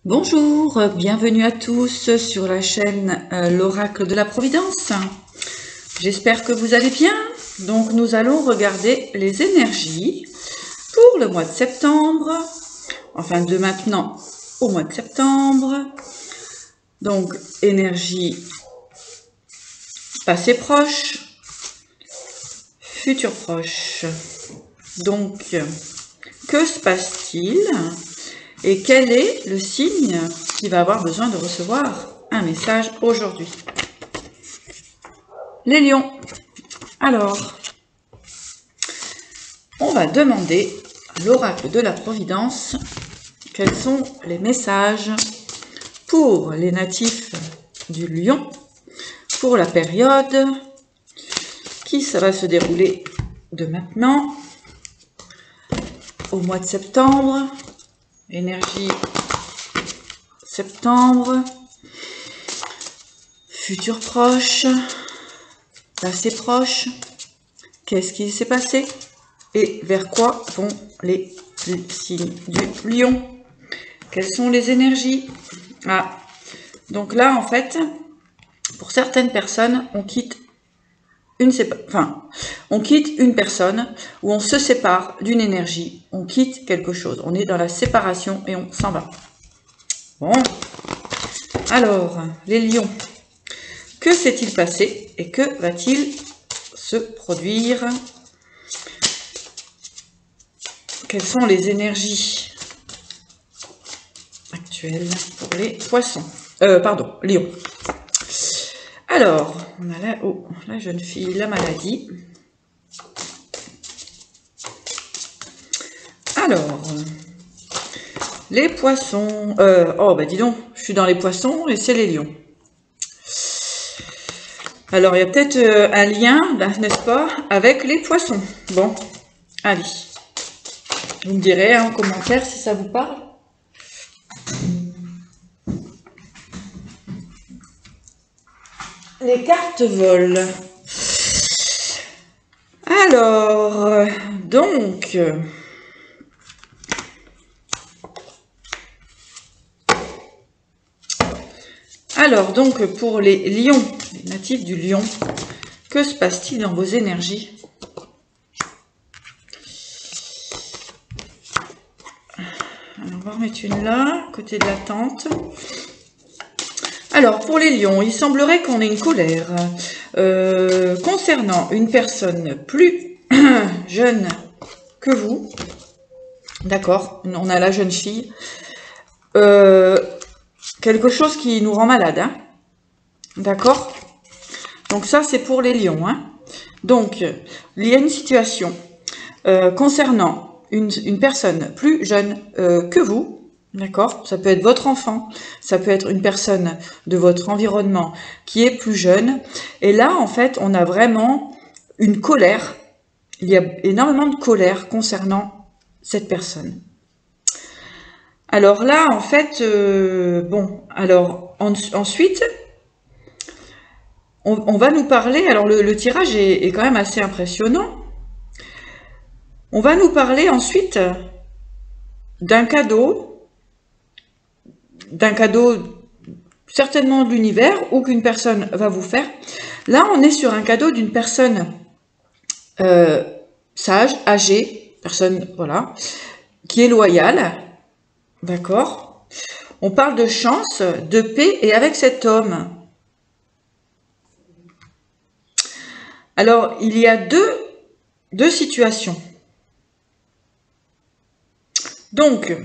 Bonjour, bienvenue à tous sur la chaîne l'Oracle de la Providence. J'espère que vous allez bien. Donc nous allons regarder les énergies pour le mois de septembre, enfin de maintenant au mois de septembre. Donc énergie passé proche, futur proche. Donc que se passe-t-il ? Et quel est le signe qui va avoir besoin de recevoir un message aujourd'hui? Les lions. Alors, on va demander à l'oracle de la Providence quels sont les messages pour les natifs du lion pour la période qui ça va se dérouler de maintenant au mois de septembre. Énergie septembre, futur proche, passé proche, qu'est-ce qui s'est passé et vers quoi vont les signes du lion? Quelles sont les énergies? Donc là en fait, pour certaines personnes, on quitte une personne ou on se sépare d'une énergie, on quitte quelque chose, on est dans la séparation et on s'en va. Bon, alors les lions, que s'est-il passé et que va-t-il se produire? Quelles sont les énergies actuelles pour les poissons, lions? Alors, on a la jeune fille, la maladie. Alors, les poissons... dis donc, je suis dans les poissons et c'est les lions. Alors, il y a peut-être un lien, n'est-ce pas, avec les poissons. Bon, allez. Vous me direz en commentaire si ça vous parle. Les cartes volent. Alors, donc... Alors, donc, pour les lions, les natifs du lion, que se passe-t-il dans vos énergies? Alors, on va remettre une là, côté de la tente. Alors, pour les lions, il semblerait qu'on ait une colère concernant une personne plus jeune que vous. D'accord, on a la jeune fille. Quelque chose qui nous rend malade. Hein. D'accord. Donc ça, c'est pour les lions. Hein. Donc, il y a une situation concernant une personne plus jeune que vous. D'accord, ça peut être votre enfant, ça peut être une personne de votre environnement qui est plus jeune. Et là, en fait, on a vraiment une colère. Il y a énormément de colère concernant cette personne. Alors là, en fait, ensuite, on va nous parler, alors le tirage est quand même assez impressionnant. On va nous parler ensuite d'un cadeau certainement de l'univers ou qu'une personne va vous faire. Là, on est sur un cadeau d'une personne sage, âgée, personne, voilà, qui est loyale, d'accord. On parle de chance, de paix et avec cet homme. Alors, il y a deux situations. Donc,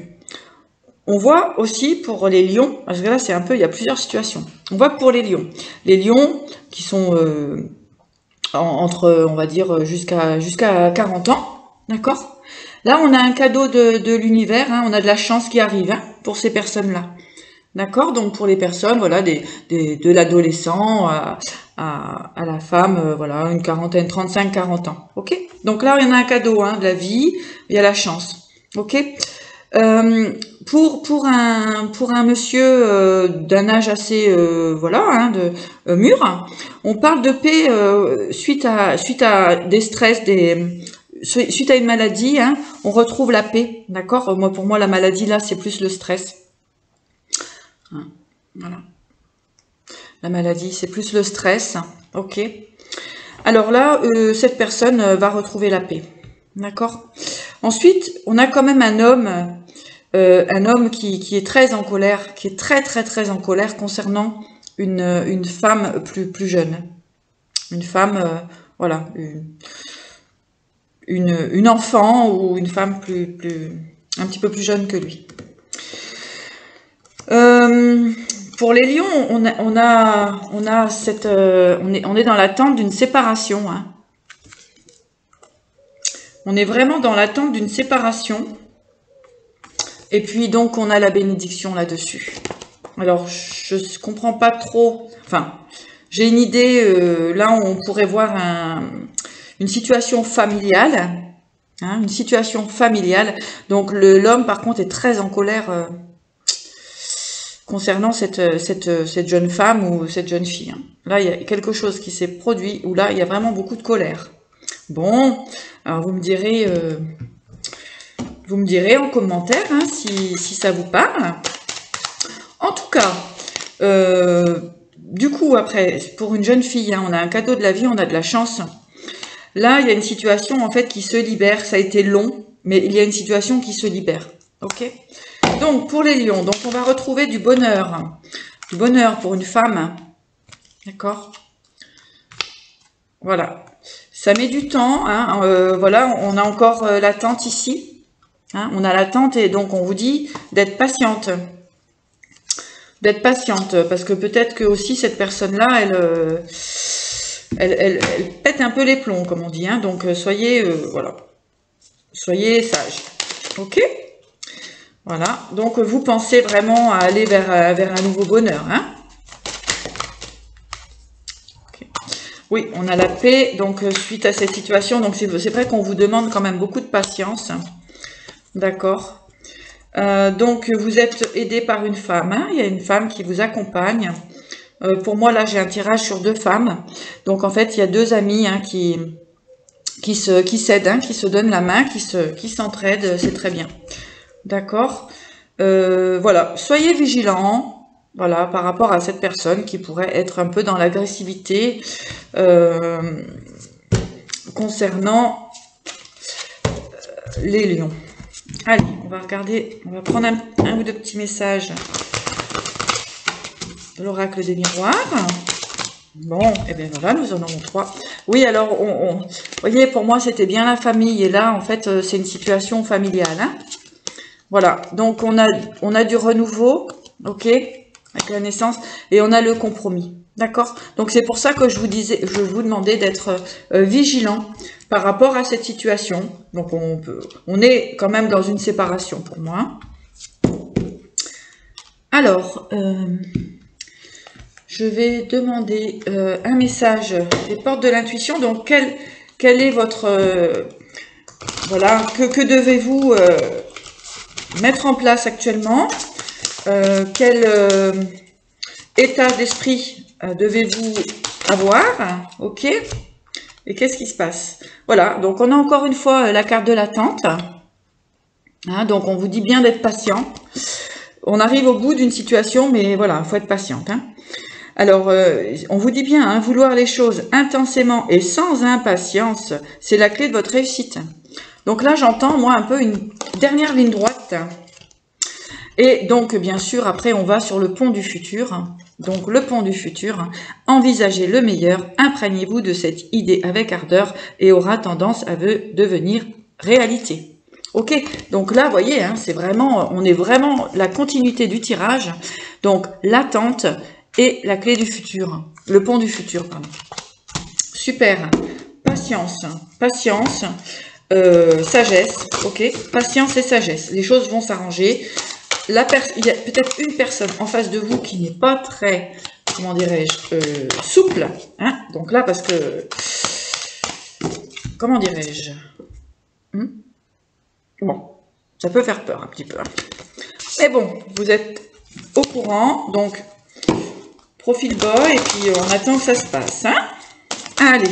on voit aussi pour les lions, parce que là c'est un peu, il y a plusieurs situations. On voit que pour les lions qui sont entre, on va dire, jusqu'à 40 ans, d'accord. Là on a un cadeau de l'univers, hein, on a de la chance qui arrive hein, pour ces personnes-là. D'accord. Donc pour les personnes, voilà, de l'adolescent à la femme, voilà, une quarantaine, 35-40 ans. Ok. Donc là, il y en a un cadeau, hein, de la vie, il y a la chance. Ok. Pour un monsieur d'un âge assez mûr, on parle de paix suite à des stress, suite à une maladie, hein, on retrouve la paix, d'accord. Pour moi la maladie là c'est plus le stress. Hein, voilà. La maladie, c'est plus le stress. Ok. Alors là, cette personne va retrouver la paix. D'accord. Ensuite, on a quand même un homme qui est très en colère, qui est très très très en colère concernant une femme plus jeune. Une femme, voilà, une enfant ou une femme un petit peu plus jeune que lui. Pour les lions, on est dans l'attente d'une séparation. Hein. On est vraiment dans l'attente d'une séparation. Et puis donc on a la bénédiction là-dessus. Alors je ne comprends pas trop. Enfin, j'ai une idée là où on pourrait voir une situation familiale. Hein, une situation familiale. Donc l'homme par contre est très en colère. Concernant cette jeune femme ou cette jeune fille. Là, il y a quelque chose qui s'est produit où là, il y a vraiment beaucoup de colère. Bon, alors vous me direz en commentaire hein, si ça vous parle. En tout cas, du coup, après, pour une jeune fille, hein, on a un cadeau de la vie, on a de la chance. Là, il y a une situation en fait qui se libère. Ça a été long, mais il y a une situation qui se libère. Ok ? Donc, pour les lions, donc on va retrouver du bonheur pour une femme, d'accord. Voilà, ça met du temps, hein, voilà, on a encore l'attente ici, hein, on a l'attente et donc on vous dit d'être patiente, parce que peut-être que aussi cette personne-là, elle pète un peu les plombs, comme on dit, hein, donc soyez, voilà, soyez sages, ok. Voilà, donc vous pensez vraiment à aller vers un nouveau bonheur. Hein. Okay. Oui, on a la paix, donc suite à cette situation, donc c'est vrai qu'on vous demande quand même beaucoup de patience. D'accord. Donc vous êtes aidé par une femme, hein. Il y a une femme qui vous accompagne. Pour moi, là, j'ai un tirage sur 2 femmes. Donc en fait, il y a 2 amis hein, qui s'aident, hein, qui se donnent la main, qui s'entraident, c'est très bien. D'accord. Voilà, soyez vigilants, voilà, par rapport à cette personne qui pourrait être un peu dans l'agressivité concernant les lions. Allez, on va regarder, on va prendre un ou 2 petits messages de l'oracle des miroirs. Bon, et bien voilà, nous en avons 3. Oui, alors, vous voyez, pour moi, c'était bien la famille, et là, en fait, c'est une situation familiale, hein. Voilà, donc on a du renouveau, ok, avec la naissance, et on a le compromis, d'accord. Donc c'est pour ça que je vous demandais d'être vigilant par rapport à cette situation. Donc on est quand même dans une séparation pour moi. Alors, je vais demander un message des portes de l'intuition. Donc quel est votre voilà, que devez-vous mettre en place actuellement, quel état d'esprit devez-vous avoir, ok, et qu'est-ce qui se passe? Voilà, donc on a encore une fois la carte de l'attente, hein, donc on vous dit bien d'être patient, on arrive au bout d'une situation, mais voilà, il faut être patiente, hein. Alors, on vous dit bien, hein, vouloir les choses intensément et sans impatience, c'est la clé de votre réussite. Donc là, j'entends, moi, un peu une dernière ligne droite. Et donc, bien sûr, après, on va sur le pont du futur. Donc, le pont du futur, envisagez le meilleur, imprégnez-vous de cette idée avec ardeur et aura tendance à devenir réalité. Ok, donc là, vous voyez, hein, c'est vraiment, on est vraiment la continuité du tirage. Donc, l'attente et la clé du futur, le pont du futur, pardon. Super, patience, sagesse, ok, patience et sagesse, les choses vont s'arranger. Il y a peut-être une personne en face de vous qui n'est pas très, comment dirais-je, souple, hein, donc là, parce que, comment dirais-je, bon, ça peut faire peur un petit peu, hein. Mais bon, vous êtes au courant, donc, profil bas, et puis on attend que ça se passe, hein. Allez,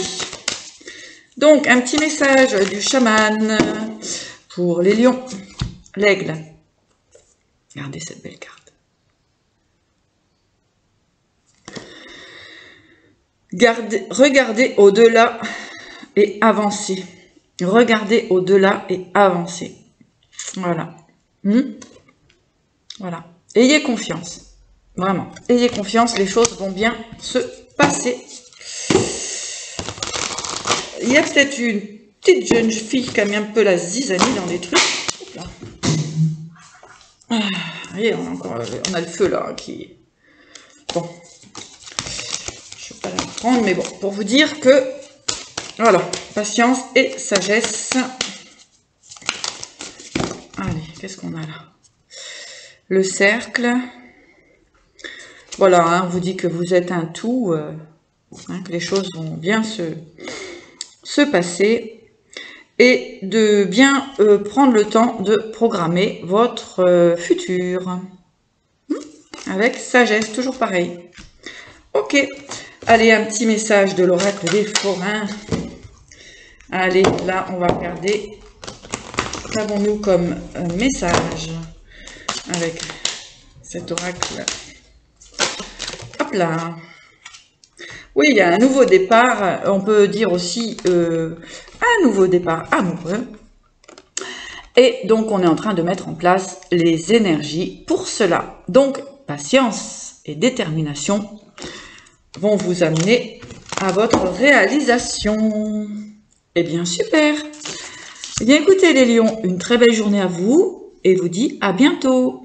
donc, un petit message du chaman pour les lions, l'aigle. Regardez cette belle carte. Regardez au-delà et avancez. Regardez au-delà et avancez. Voilà. Voilà. Ayez confiance. Vraiment. Ayez confiance, les choses vont bien se passer. Il y a peut-être une petite jeune fille qui a mis un peu la zizanie dans les trucs. Vous voyez, on a le feu là qui... Bon. Je ne vais pas la prendre, mais bon, pour vous dire que... Voilà, patience et sagesse. Allez, qu'est-ce qu'on a là? Le cercle. Voilà, hein, on vous dit que vous êtes un tout, que les choses vont bien se passer. Et de bien prendre le temps de programmer votre futur. Avec sagesse, toujours pareil. Ok, allez, un petit message de l'oracle des forains. Allez, là, on va regarder. Qu'avons-nous comme message avec cet oracle? Hop là. Oui, il y a un nouveau départ. On peut dire aussi un nouveau départ amoureux. Et donc, on est en train de mettre en place les énergies pour cela. Donc, patience et détermination vont vous amener à votre réalisation. Eh bien, super. Eh bien, écoutez les lions, une très belle journée à vous et vous dis à bientôt.